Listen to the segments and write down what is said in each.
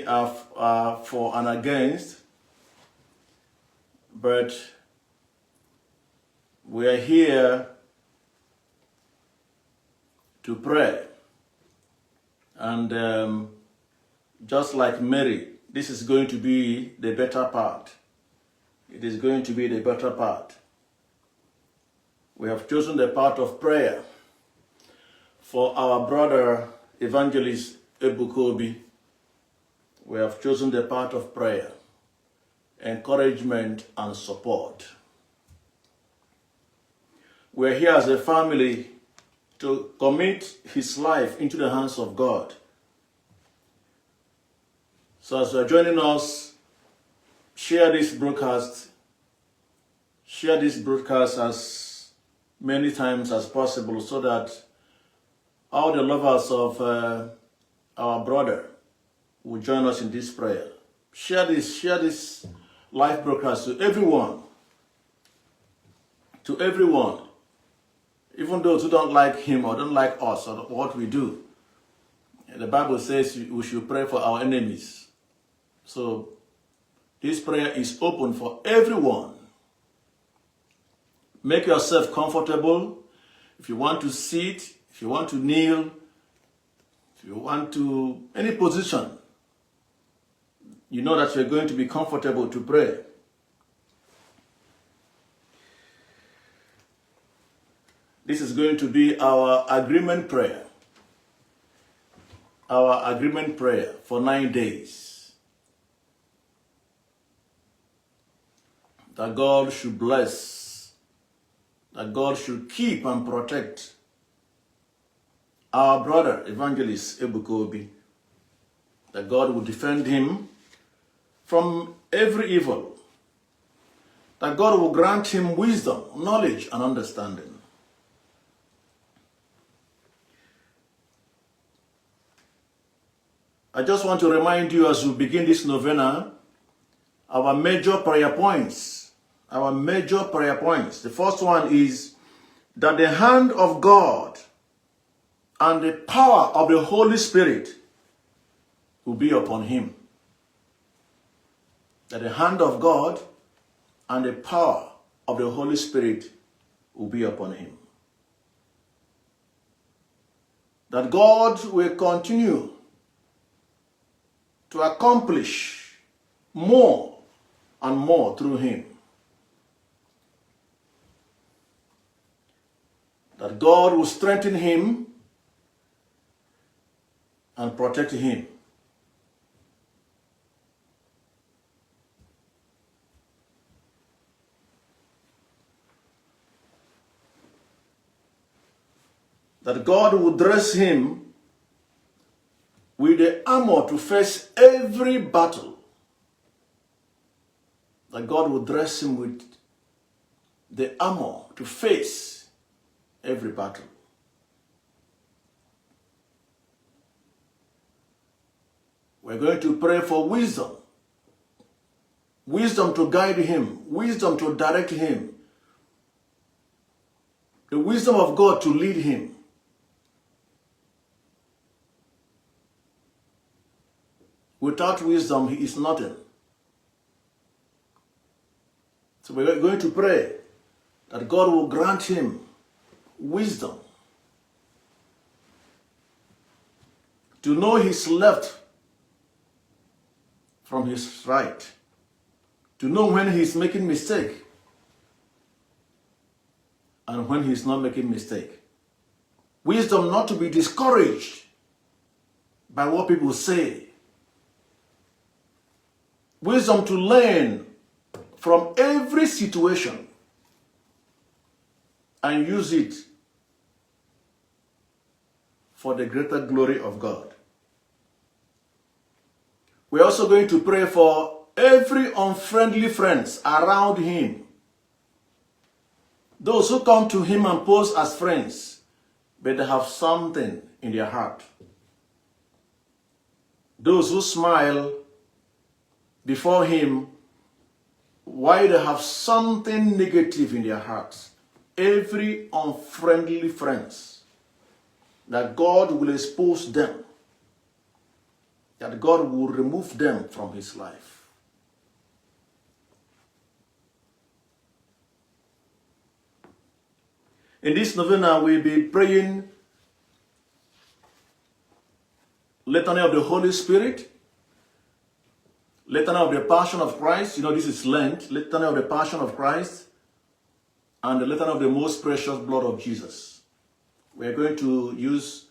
are for and against, but we are here to pray. And just like Mary, this is going to be the better part. It is going to be the better part. We have chosen the part of prayer for our brother Evangelist Ebuka Obi. We have chosen the part of prayer, encouragement and support. We are here as a family to commit his life into the hands of God. So as you are joining us, share this broadcast as many times as possible so that all the lovers of our brother will join us in this prayer. Share this live broadcast to everyone. To everyone. Even those who don't like him or don't like us or what we do. The Bible says we should pray for our enemies. So this prayer is open for everyone. Make yourself comfortable. If you want to sit, if you want to kneel, if you want to, any position, you know that you're going to be comfortable to pray. This is going to be our agreement prayer. Our agreement prayer for 9 days. That God should bless, that God should keep and protect our brother, Evangelist Ebuka Obi, that God will defend him from every evil, that God will grant him wisdom, knowledge, and understanding. I just want to remind you as we begin this novena, our major prayer points. Our major prayer points. The first one is that the hand of God and the power of the Holy Spirit will be upon him. That the hand of God and the power of the Holy Spirit will be upon him. That God will continue to accomplish more and more through him. That God will strengthen him and protect him. That God will dress him with the armor to face every battle. That God will dress him with the armor to face every battle. We're going to pray for wisdom. Wisdom to guide him. Wisdom to direct him. The wisdom of God to lead him. Without wisdom, he is nothing. So we're going to pray that God will grant him wisdom to know his left from his right, to know when he's making mistake and when he's not making mistake. Wisdom not to be discouraged by what people say. Wisdom to learn from every situation and use it for the greater glory of God. We're also going to pray for every unfriendly friends around him. Those who come to him and pose as friends, but they have something in their heart. Those who smile before him, why they have something negative in their hearts. Every unfriendly friends, that God will expose them that God will remove them from his life. In this novena, we'll be praying Litany of the Holy Spirit, Litany of the Passion of Christ. You know, this is Lent. Litany of the Passion of Christ and the Litany of the Most Precious Blood of Jesus. We're going to use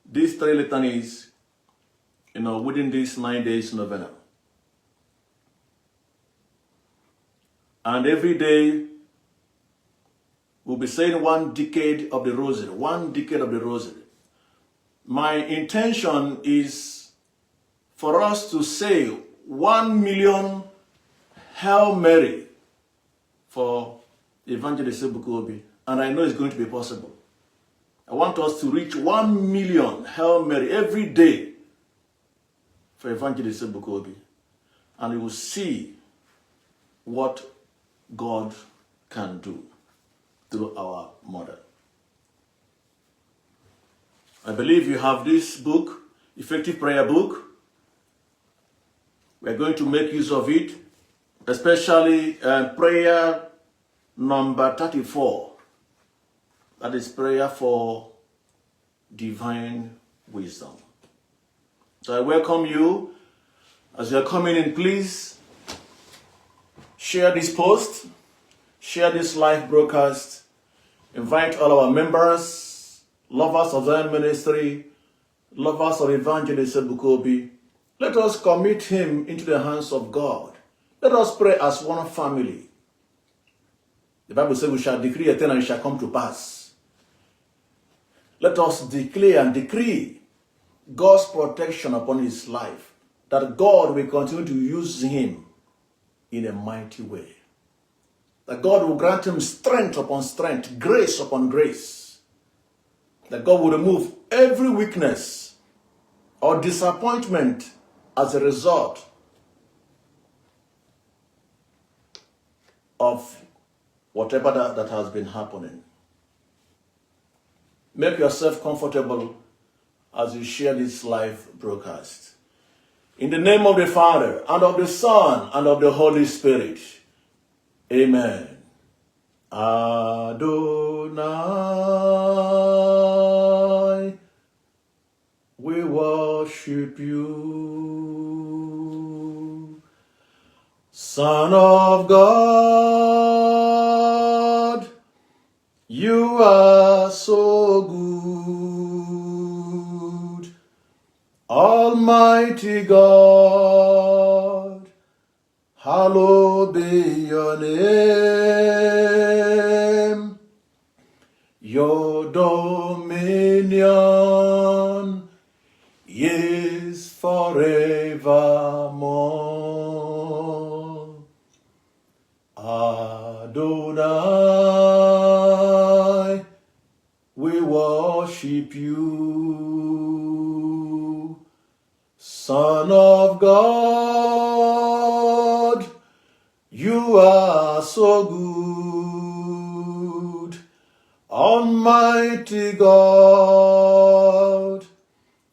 these three litanies, within these 9 days novena. And every day, we'll be saying one decade of the Rosary. One decade of the Rosary. My intention is for us to say 1 million Hail Mary for Evangelist Ebuka Obi, and I know it's going to be possible. I want us to reach 1 million Hail Mary every day for Evangelist Ebuka Obi, and you will see what God can do through our mother. I believe you have this book, Effective Prayer Book. We're going to make use of it, especially prayer number 34. That is prayer for divine wisdom. So I welcome you. As you're coming in, please share this post, share this live broadcast, invite all our members, lovers of Zion Ministry, lovers of Evangelist Ebuka Obi. Let us commit him into the hands of God. Let us pray as one family. The Bible says we shall decree a thing and it shall come to pass. Let us declare and decree God's protection upon his life, that God will continue to use him in a mighty way. That God will grant him strength upon strength, grace upon grace. That God will remove every weakness or disappointment as a result of whatever that has been happening. Make yourself comfortable as you share this live broadcast. In the name of the Father, and of the Son, and of the Holy Spirit. Amen. Adonai, we worship you. Son of God, you are so good. Almighty God, hallowed be your name. Your dominion is forevermore. Adonai, we worship you. Son of God, you are so good. Almighty God,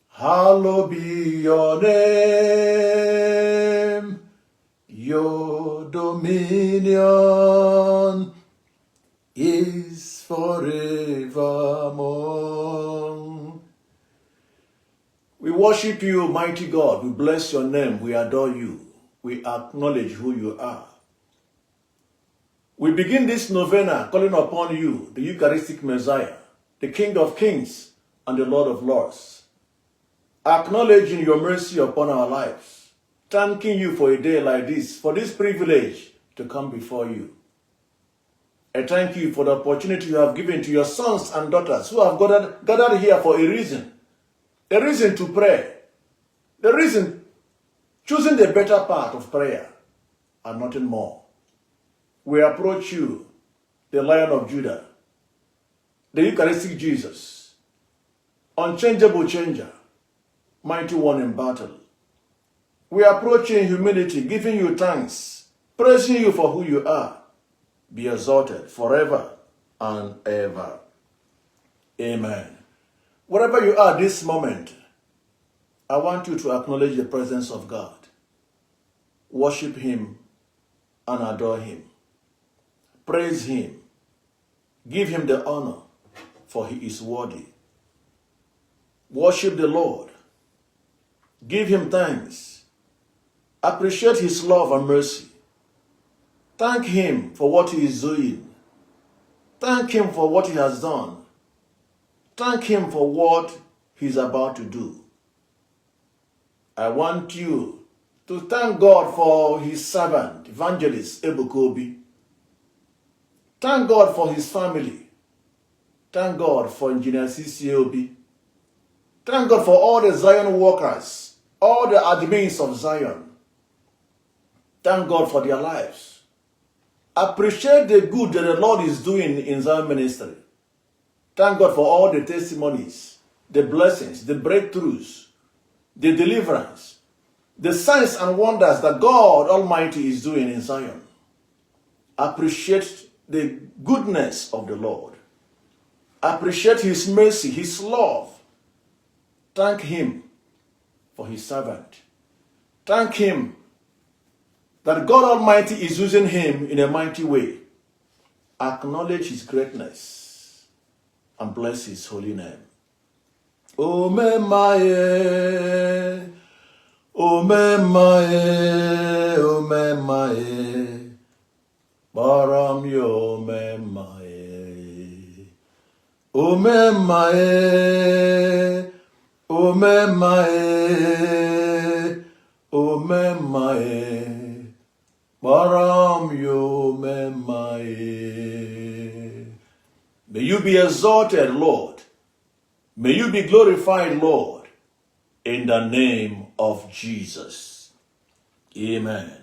hallowed be your name. Your dominion is forevermore. We worship you, mighty God. We bless your name. We adore you. We acknowledge who you are. We begin this novena calling upon you, the Eucharistic Messiah, the King of Kings and the Lord of Lords, acknowledging your mercy upon our lives, thanking you for a day like this, for this privilege to come before you. I thank you for the opportunity you have given to your sons and daughters who have gathered here for a reason to pray, the reason choosing the better part of prayer and nothing more. We approach you, the Lion of Judah, the Eucharistic Jesus, unchangeable changer, mighty one in battle. We approach you in humility, giving you thanks, praising you for who you are. Be exalted forever and ever. Amen. Wherever you are this moment, I want you to acknowledge the presence of God. Worship him and adore him. Praise him. Give him the honor, for he is worthy. Worship the Lord. Give him thanks. Appreciate his love and mercy. Thank him for what he is doing. Thank him for what he has done. Thank him for what he's about to do. I want you to thank God for his servant, Evangelist Ebuka Obi. Thank God for his family. Thank God for Engineer Obi. Thank God for all the Zion workers, all the admins of Zion. Thank God for their lives. Appreciate the good that the Lord is doing in Zion ministry. Thank God for all the testimonies, the blessings, the breakthroughs, the deliverance, the signs and wonders that God Almighty is doing in Zion. Appreciate the goodness of the Lord. Appreciate his mercy, his love. Thank him for his servant. Thank him that God Almighty is using him in a mighty way. Acknowledge his greatness and bless his holy name. O me maye, o me maye, o me maye, baram yo me maye, o me maye, o me maye, o me maye, baram yo me maye. May you be exalted, Lord. May you be glorified, Lord, in the name of Jesus. Amen.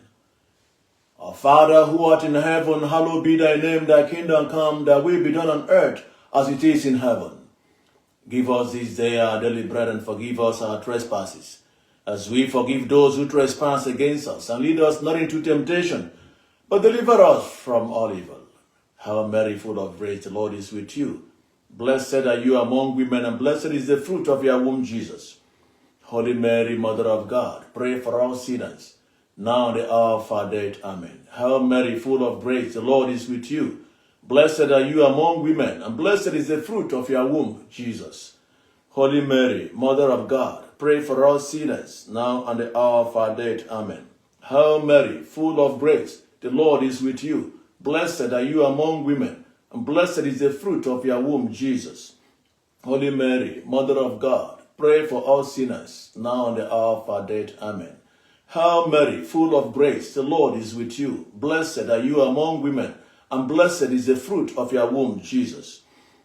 Our Father who art in heaven, hallowed be thy name, thy kingdom come, thy will be done on earth as it is in heaven. Give us this day our daily bread and forgive us our trespasses, as we forgive those who trespass against us. And lead us not into temptation, but deliver us from all evil. Hail Mary, full of grace, the Lord is with you. Blessed are you among women, and blessed is the fruit of your womb, Jesus. Holy Mary, Mother of God, pray for all sinners, now and the hour of our death. Amen. Hail Mary, full of grace, the Lord is with you. Blessed are you among women, and blessed is the fruit of your womb, Jesus. Holy Mary, Mother of God, pray for all sinners, now and the hour of our death. Amen. Hail Mary, full of grace, the Lord is with you. Blessed are you among women, and blessed is the fruit of your womb, Jesus. Holy Mary, Mother of God, pray for all sinners, now and the hour of our death. Amen. Hail Mary, full of grace, the Lord is with you. Blessed are you among women, and blessed is the fruit of your womb, Jesus.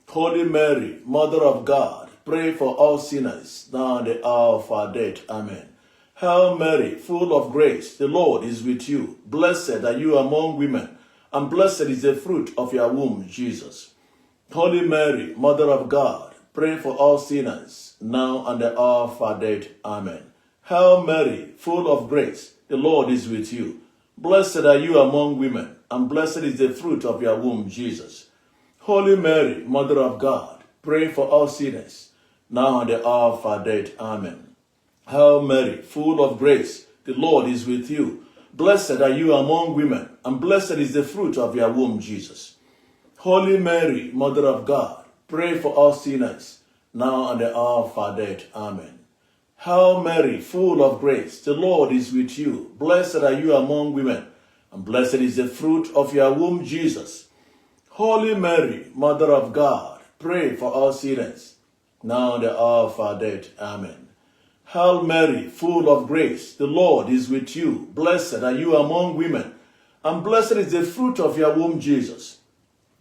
Holy Mary, Mother of God, pray for all sinners, now and the hour of our death. Amen. Hail Mary, full of grace, the Lord is with you. Blessed are you among women, and blessed is the fruit of your womb, Jesus. Holy Mary, Mother of God, pray for all sinners, now and the hour of our death. Amen. Hail Mary, full of grace, the Lord is with you. Blessed are you among women, and blessed is the fruit of your womb, Jesus. Holy Mary, Mother of God, pray for all sinners, now and the hour of our death. Amen. Hail Mary, full of grace, the Lord is with you. Blessed are you among women, and blessed is the fruit of your womb, Jesus. Holy Mary, Mother of God, pray for all sinners, now and the hour of our death. Amen. Hail Mary, full of grace, the Lord is with you. Blessed are you among women, and blessed is the fruit of your womb, Jesus. Holy Mary, Mother of God, pray for all sinners, now and the hour of our death. Amen. Hail Mary, full of grace, the Lord is with you. Blessed are you among women, and blessed is the fruit of your womb, Jesus.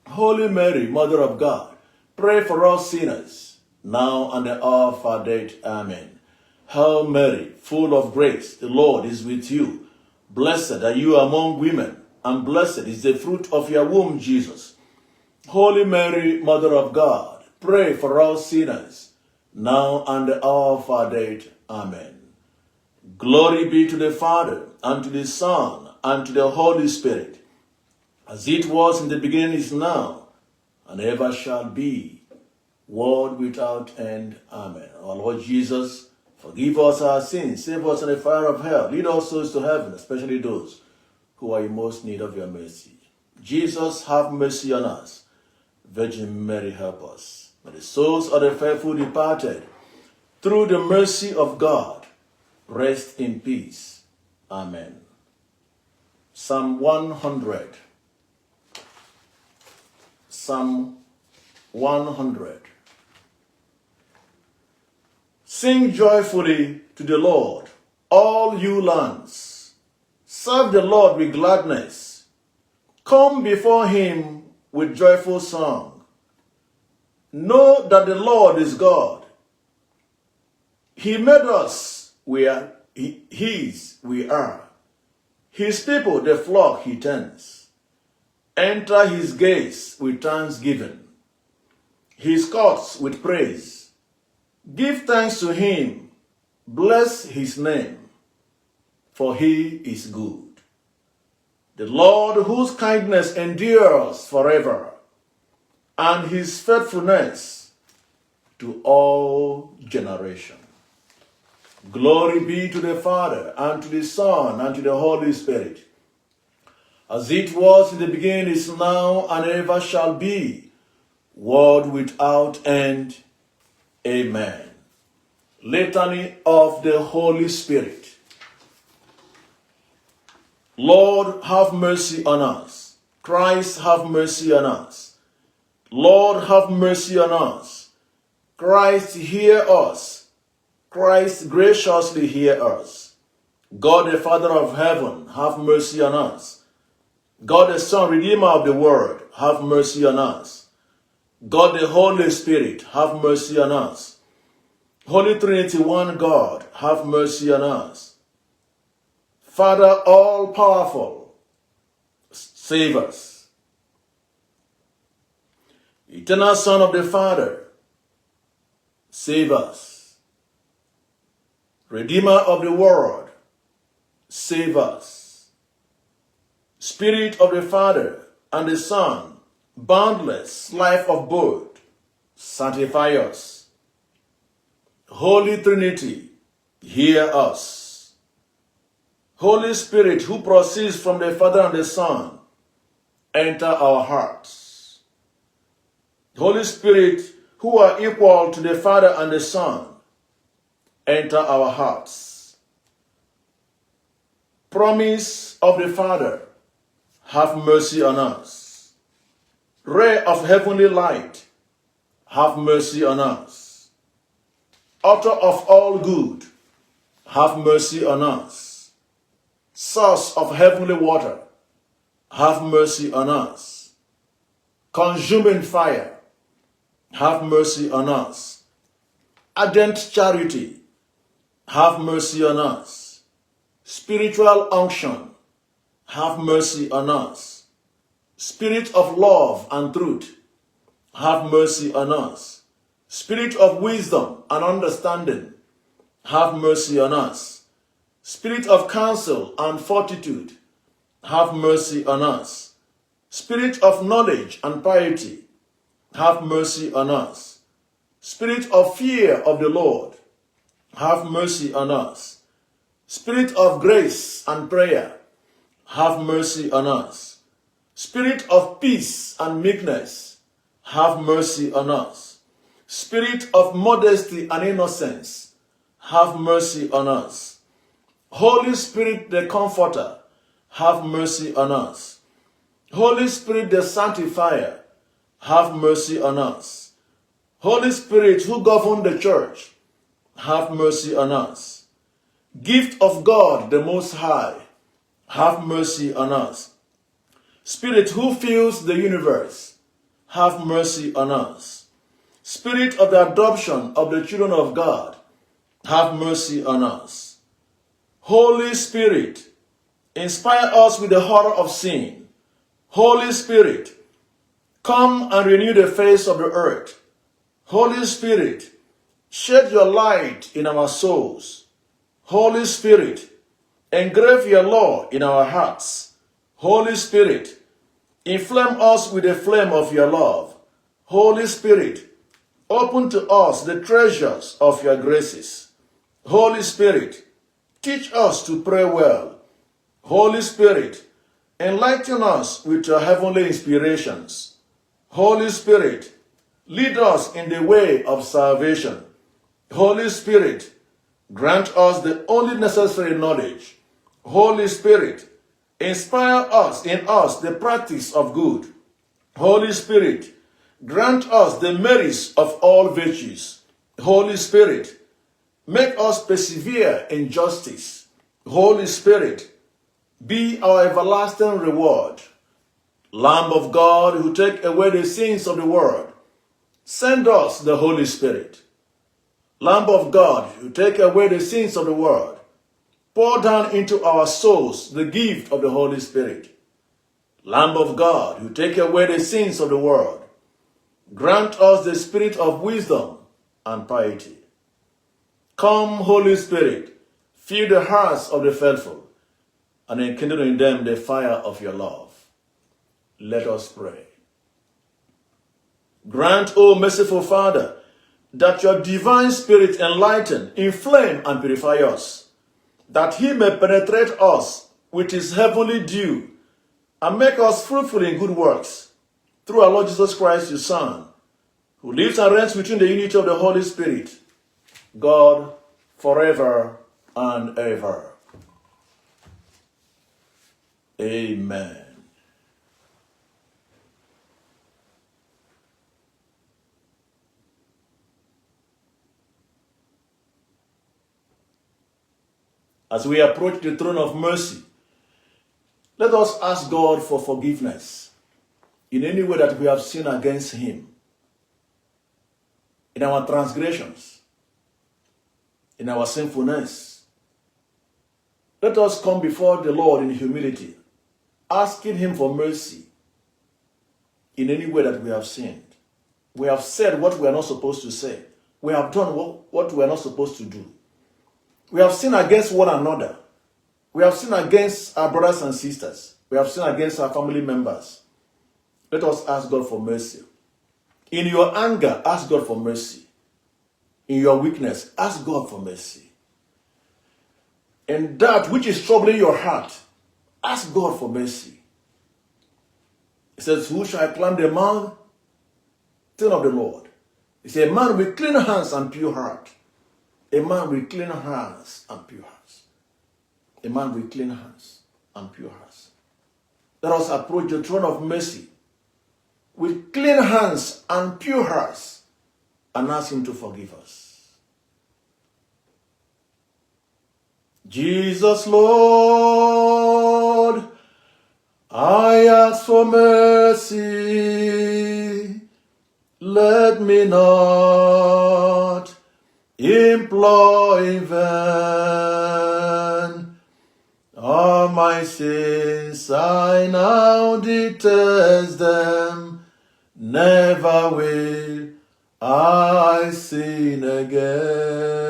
Holy Mary, Mother of God, pray for all sinners, now and the hour of our death. Amen. Hail Mary, full of grace, the Lord is with you. Blessed are you among women, and blessed is the fruit of your womb, Jesus. Holy Mary, Mother of God, pray for all sinners, now and the hour of our death. Amen. Glory be to the Father, and to the Son, and to the Holy Spirit, as it was in the beginning, is now, and ever shall be, world without end. Amen. Our Lord Jesus, Forgive us our sins, save us in the fire of hell, lead all souls to heaven, especially those who are in most need of your mercy. Jesus, have mercy on us. Virgin Mary, help us. May the souls of the faithful departed, through the mercy of God, rest in peace. Amen. Psalm 100. Psalm 100. Sing joyfully to the Lord, all you lands. Serve the Lord with gladness. Come before him with joyful song. Know that the Lord is God. He made us, we are his, we are. His people, the flock he tends. Enter his gates with thanksgiving, his courts with praise. Give thanks to him, bless his name, for he is good. The Lord, whose kindness endures forever, and his faithfulness to all generations. Glory be to the Father, and to the Son, and to the Holy Spirit, as it was in the beginning, is now, and ever shall be, world without end. Amen. Litany of the Holy Spirit. Lord, have mercy on us. Christ, have mercy on us. Lord, have mercy on us. Christ, hear us. Christ, graciously hear us. God, the Father of heaven, have mercy on us. God, the Son, Redeemer of the world, have mercy on us. God, the Holy Spirit, have mercy on us. Holy Trinity, one God, have mercy on us. Father, all-powerful, save us. Eternal Son of the Father, save us. Redeemer of the world, save us. Spirit of the Father and the Son, boundless life of both, sanctify us. Holy Trinity, hear us. Holy Spirit, who proceeds from the Father and the Son, enter our hearts. Holy Spirit, who are equal to the Father and the Son, enter our hearts. Promise of the Father, have mercy on us. Ray of heavenly light, have mercy on us. Author of all good, have mercy on us. Source of heavenly water, have mercy on us. Consuming fire, have mercy on us. Ardent charity, have mercy on us. Spiritual unction, have mercy on us. Spirit of love and truth, have mercy on us. Spirit of wisdom and understanding, have mercy on us. Spirit of counsel and fortitude, have mercy on us. Spirit of knowledge and piety, have mercy on us. Spirit of fear of the Lord, have mercy on us. Spirit of grace and prayer, have mercy on us. Spirit of peace and meekness, have mercy on us. Spirit of modesty and innocence, have mercy on us. Holy Spirit, the Comforter, have mercy on us. Holy Spirit, the Sanctifier, have mercy on us. Holy Spirit, who govern the church, have mercy on us. Gift of God, the Most High, have mercy on us. Spirit, who fills the universe, have mercy on us. Spirit of the adoption of the children of God, have mercy on us. Holy Spirit, inspire us with the horror of sin. Holy Spirit, come and renew the face of the earth. Holy Spirit, shed your light in our souls. Holy Spirit, engrave your law in our hearts. Holy Spirit, inflame us with the flame of your love. Holy Spirit, open to us the treasures of your graces. Holy Spirit, teach us to pray well. Holy Spirit, enlighten us with your heavenly inspirations. Holy Spirit, lead us in the way of salvation. Holy Spirit, grant us the only necessary knowledge. Holy Spirit, inspire us in us the practice of good. Holy Spirit, grant us the merits of all virtues. Holy Spirit, make us persevere in justice. Holy Spirit, be our everlasting reward. Lamb of God, who take away the sins of the world, send us the Holy Spirit. Lamb of God, who take away the sins of the world, pour down into our souls the gift of the Holy Spirit. Lamb of God, who take away the sins of the world, grant us the spirit of wisdom and piety. Come, Holy Spirit, fill the hearts of the faithful, and enkindle in them the fire of your love. Let us pray. Grant, O merciful Father, that your divine Spirit enlighten, inflame, and purify us, that he may penetrate us with his heavenly dew, and make us fruitful in good works, through our Lord Jesus Christ, your Son, who lives and reigns within the unity of the Holy Spirit, God, forever and ever. Amen. As we approach the throne of mercy, let us ask God for forgiveness in any way that we have sinned against him, in our transgressions, in our sinfulness. Let us come before the Lord in humility, asking him for mercy in any way that we have sinned. We have said what we are not supposed to say. We have done what we are not supposed to do. We have sinned against one another. We have sinned against our brothers and sisters. We have sinned against our family members. Let us ask God for mercy. In your anger, ask God for mercy. In your weakness, ask God for mercy. In that which is troubling your heart, ask God for mercy. It says, who shall climb the mountain of the Lord? He said, a man with clean hands and pure heart. A man with clean hands and pure hearts. A man with clean hands and pure hearts. Let us approach the throne of mercy with clean hands and pure hearts and ask him to forgive us. Jesus, Lord, I ask for mercy. Let me not implore in vain. All my sins I now detest them. Never will I sin again.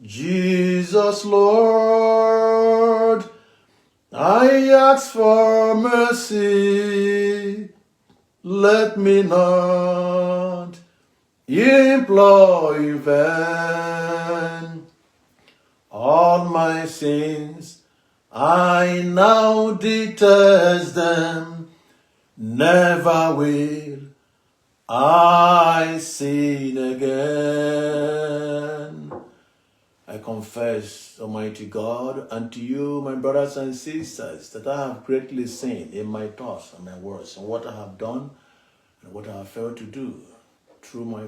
Jesus, Lord, I ask for mercy. Let me not implore in vain. All my sins I now detest them. Never will I sin again. I confess, Almighty God, unto you, my brothers and sisters, that I have greatly sinned in my thoughts and my words, and what I have done and what I have failed to do, through my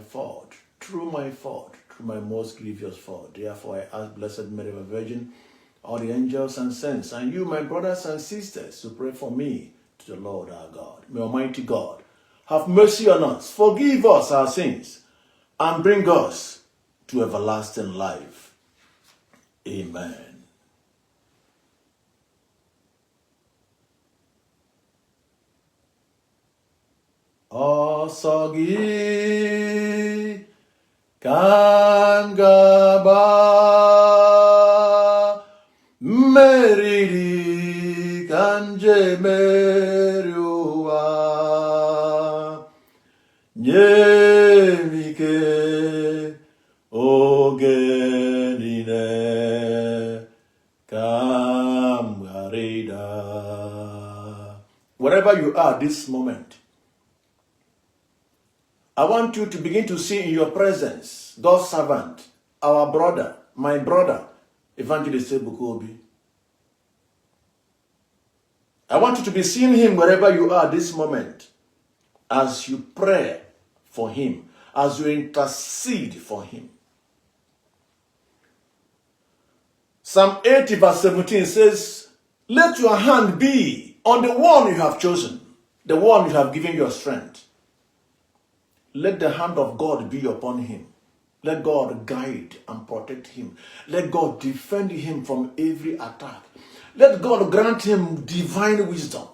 most grievous fault. Therefore, I ask Blessed Mary, the Virgin, all the angels and saints, and you, my brothers and sisters, to pray for me to the Lord our God. May Almighty God have mercy on us, forgive us our sins, and bring us to everlasting life. Amen. Osagi Kangaba Meriri Kanje Meriua Nyemike Oge you are this moment, I want you to begin to see in your presence God's servant, our brother, my brother, Evangelist Ebuka Obi. I want you to be seeing him wherever you are this moment as you pray for him, as you intercede for him. Psalm 80 verse 17 says, let your hand be on the one you have chosen, the one you have given your strength. Let the hand of God be upon him. Let God guide and protect him. Let God defend him from every attack. Let God grant him divine wisdom.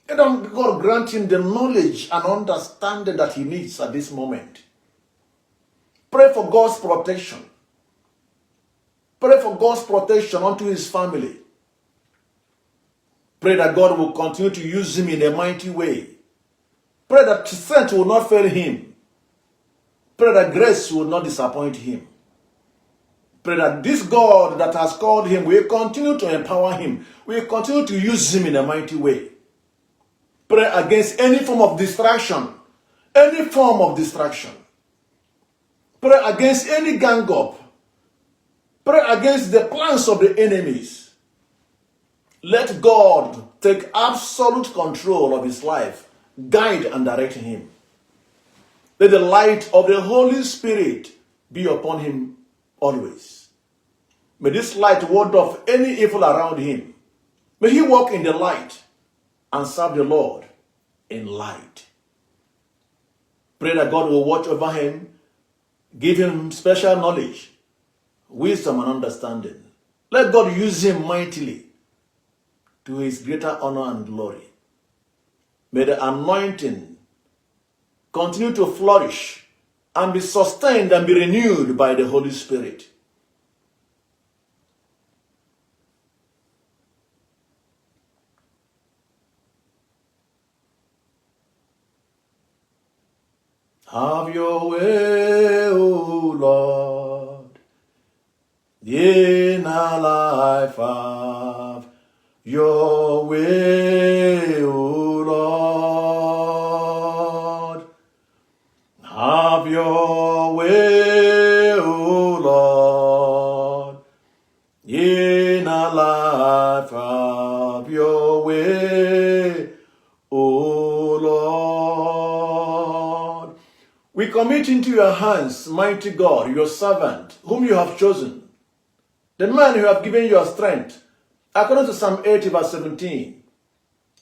Let God grant him the knowledge and understanding that he needs at this moment. Pray for God's protection. Pray for God's protection unto his family. Pray that God will continue to use him in a mighty way. Pray that strength will not fail him. Pray that grace will not disappoint him. Pray that this God that has called him will continue to empower him, will continue to use him in a mighty way. Pray against any form of distraction. Any form of distraction. Pray against any gang up. Pray against the plans of the enemies. Let God take absolute control of his life. Guide and direct him. Let the light of the Holy Spirit be upon him always. May this light ward off any evil around him. May he walk in the light and serve the Lord in light. Pray that God will watch over him, give him special knowledge, wisdom and understanding. Let God use him mightily to his greater honor and glory. May the anointing continue to flourish and be sustained and be renewed by the Holy Spirit. Have your way, O Lord, in our life. Have your way, O Lord. Have your way, O Lord, in our life. Have your way, O Lord. We commit into your hands, mighty God, your servant, whom you have chosen, the man who have given your strength, according to Psalm 80 verse 17.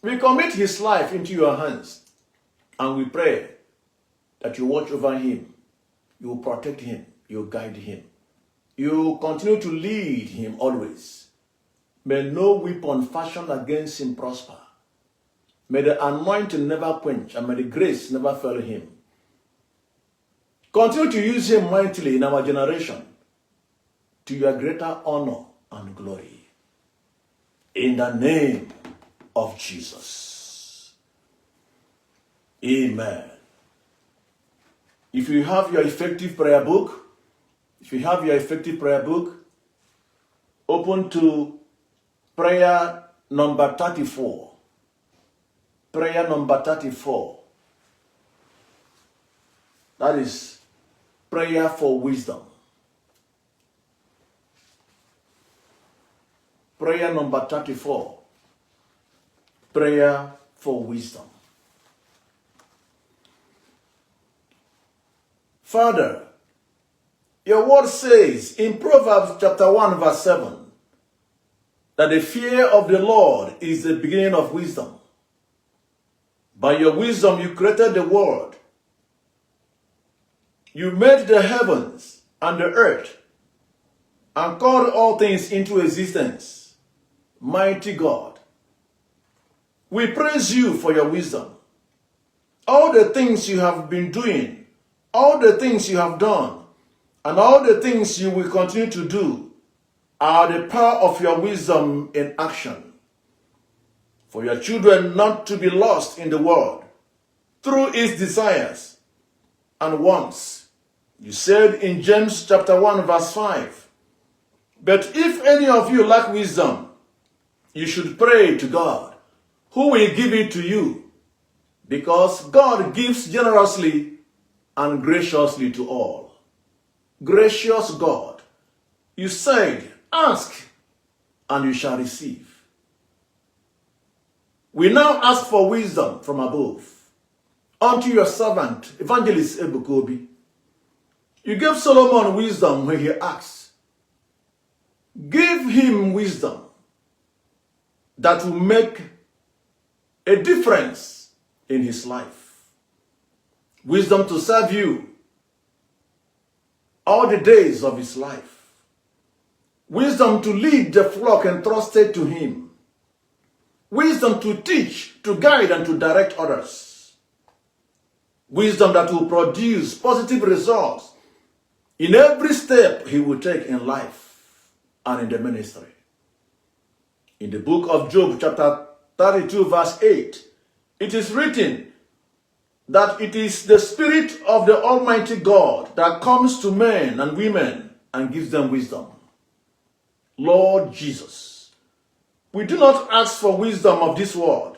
We commit his life into your hands, and we pray that you watch over him, you will protect him, you will guide him, you will continue to lead him always. May no weapon fashioned against him prosper. May the anointing never quench, and may the grace never fail him. Continue to use him mightily in our generation to your greater honor and glory. In the name of Jesus. Amen. If you have your effective prayer book, open to prayer number 34. Prayer number 34. That is prayer for wisdom. Prayer number 34. Prayer for wisdom. Father, your word says in Proverbs chapter 1 verse 7 that the fear of the Lord is the beginning of wisdom. By your wisdom you created the world. You made the heavens and the earth and called all things into existence. Mighty God, we praise you for your wisdom. All the things you have been doing, all the things you have done, and all the things you will continue to do are the power of your wisdom in action. For your children not to be lost in the world through its desires and wants. You said in James chapter 1 verse 5, but if any of you lack wisdom, you should pray to God, who will give it to you? Because God gives generously and graciously to all. Gracious God, you said, ask and you shall receive. We now ask for wisdom from above. Unto your servant, Evangelist Ebuka Obi, you gave Solomon wisdom when he asked. Give him wisdom that will make a difference in his life. Wisdom to serve you all the days of his life. Wisdom to lead the flock entrusted to him. Wisdom to teach, to guide, and to direct others. Wisdom that will produce positive results in every step he will take in life and in the ministry. In the book of Job, chapter 32, verse 8, it is written that it is the Spirit of the Almighty God that comes to men and women and gives them wisdom. Lord Jesus, we do not ask for wisdom of this world,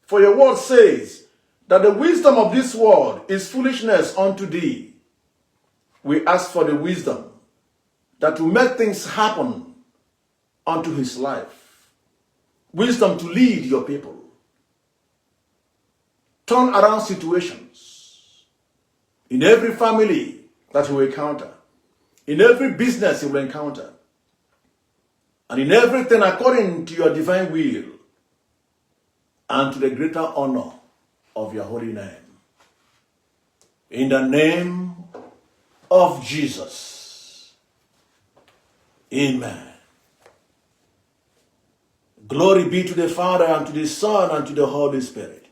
for your word says that the wisdom of this world is foolishness unto thee. We ask for the wisdom that will make things happen unto his life. Wisdom to lead your people. Turn around situations in every family that you will encounter, in every business you will encounter, and in everything according to your divine will and to the greater honor of your holy name. In the name of Jesus. Amen. Glory be to the Father, and to the Son, and to the Holy Spirit.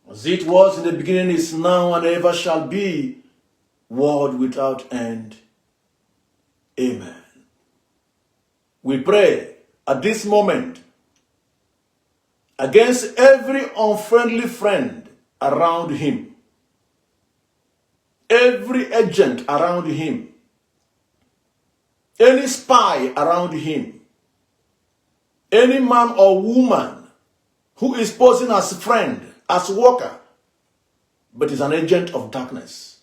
As it was in the beginning, is now, and ever shall be, world without end. Amen. We pray at this moment against every unfriendly friend around him, every agent around him, any spy around him, any man or woman who is posing as friend, as worker, but is an agent of darkness.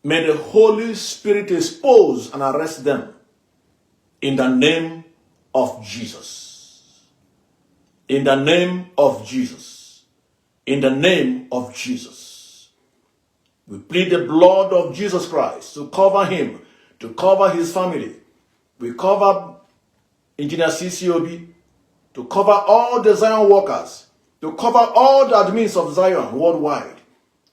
May the Holy Spirit expose and arrest them in the name of Jesus. In the name of Jesus. In the name of Jesus. We plead the blood of Jesus Christ to cover him, to cover his family. We cover Engineer CCOB, to cover all the Zion workers, to cover all the admins of Zion worldwide.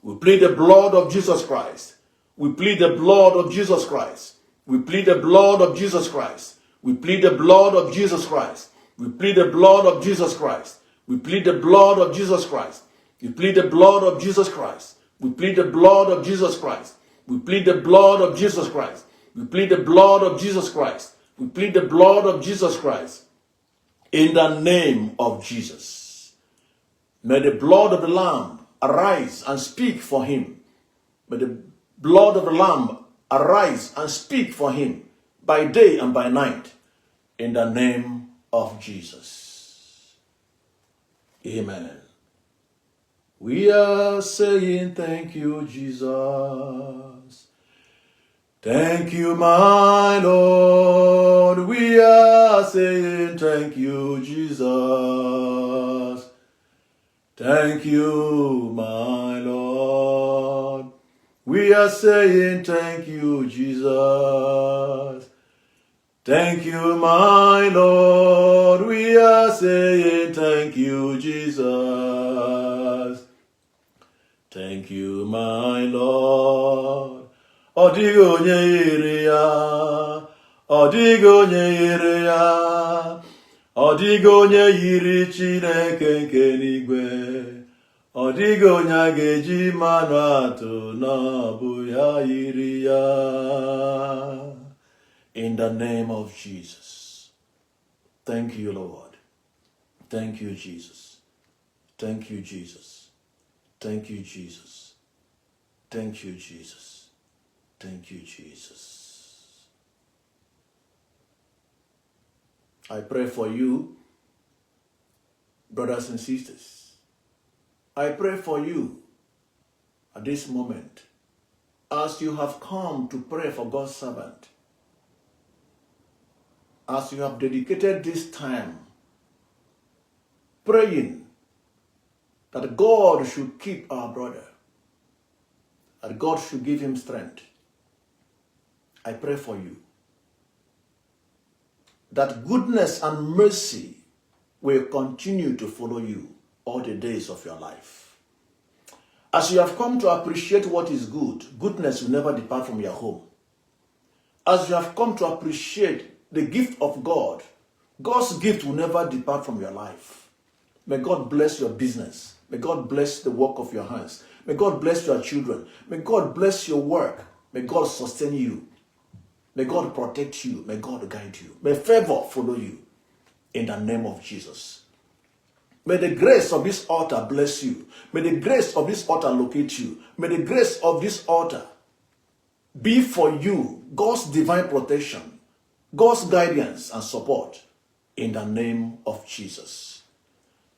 We plead the blood of Jesus Christ. We plead the blood of Jesus Christ. We plead the blood of Jesus Christ. We plead the blood of Jesus Christ. We plead the blood of Jesus Christ. We plead the blood of Jesus Christ. We plead the blood of Jesus Christ. We plead the blood of Jesus Christ. We plead the blood of Jesus Christ. We plead the blood of Jesus Christ. We plead the blood of Jesus Christ. In the name of Jesus. May the blood of the Lamb arise and speak for him. May the blood of the Lamb arise and speak for him by day and by night. In the name of Jesus. Amen. We are saying thank you, Jesus. Thank you, my Lord. We are saying thank you, Jesus. Thank you, my Lord. We are saying thank you, Jesus. Thank you, my Lord. We are saying thank you, Jesus. Thank you, my Lord. Odigo nyeria, odigo nyeria, odigo nyiri Chineke nke n'igwe, odigo nyageji manu atụ n'ọbụ ya yiri ya. In the name of Jesus. Thank you, Lord. Thank you, Jesus. Thank you, Jesus. Thank you, Jesus. Thank you, Jesus. Thank you, Jesus. I pray for you brothers and sisters, I pray for you at this moment, as you have come to pray for God's servant, as you have dedicated this time praying that God should keep our brother, that God should give him strength. I pray for you that goodness and mercy will continue to follow you all the days of your life. As you have come to appreciate what is good, goodness will never depart from your home. As you have come to appreciate the gift of God, God's gift will never depart from your life. May God bless your business. May God bless the work of your hands. May God bless your children. May God bless your work. May God sustain you. May God protect you. May God guide you. May favor follow you in the name of Jesus. May the grace of this altar bless you. May the grace of this altar locate you. May the grace of this altar be for you God's divine protection, God's guidance and support in the name of Jesus.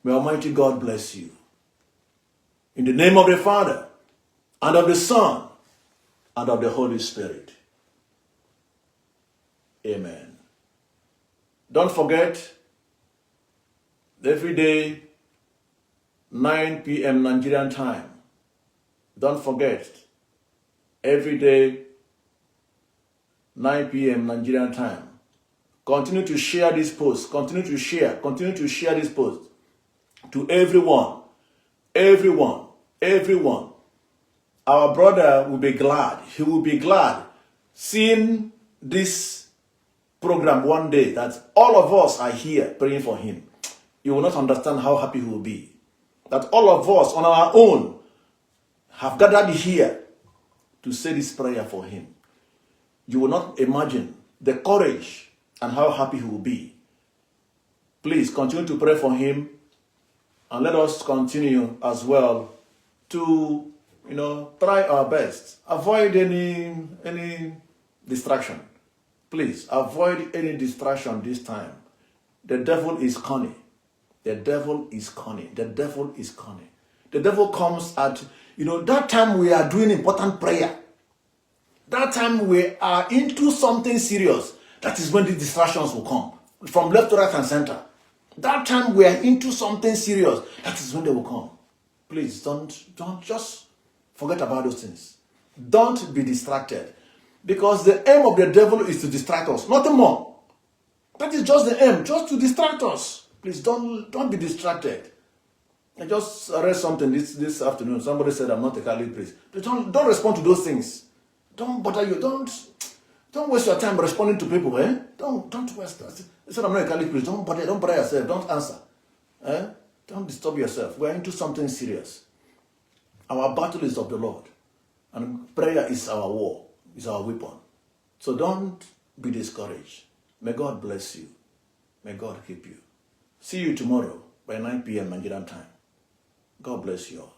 May Almighty God bless you. In the name of the Father, and of the Son, and of the Holy Spirit. Amen. Don't forget, every day, 9 p.m. Nigerian time. Don't forget, every day, 9 p.m. Nigerian time. Continue to share this post. Continue to share this post to everyone. Everyone. Our brother will be glad. He will be glad seeing this program one day that all of us are here praying for him. You will not understand how happy he will be. That all of us on our own have gathered here to say this prayer for him. You will not imagine the courage and how happy he will be. Please continue to pray for him, and let us continue as well to, try our best. Avoid any distraction. Please avoid any distraction this time. The devil is cunning. The devil comes at, that time we are doing important prayer. That time we are into something serious. That is when the distractions will come. From left to right and center. That time we are into something serious. That is when they will come. Please don't just forget about those things. Don't be distracted. Because the aim of the devil is to distract us. Nothing more. That is just the aim. Just to distract us. Please don't be distracted. I just read something this afternoon. Somebody said I'm not a Catholic priest. Don't respond to those things. Don't bother you. Don't waste your time responding to people. Don't waste that. They said I'm not a Catholic priest. Don't bother yourself. Don't answer. Don't disturb yourself. We're into something serious. Our battle is of the Lord. And prayer is our war. Is our weapon. So don't be discouraged. May God bless you. May God keep you. See you tomorrow by 9 p.m. Nigerian time. God bless you all.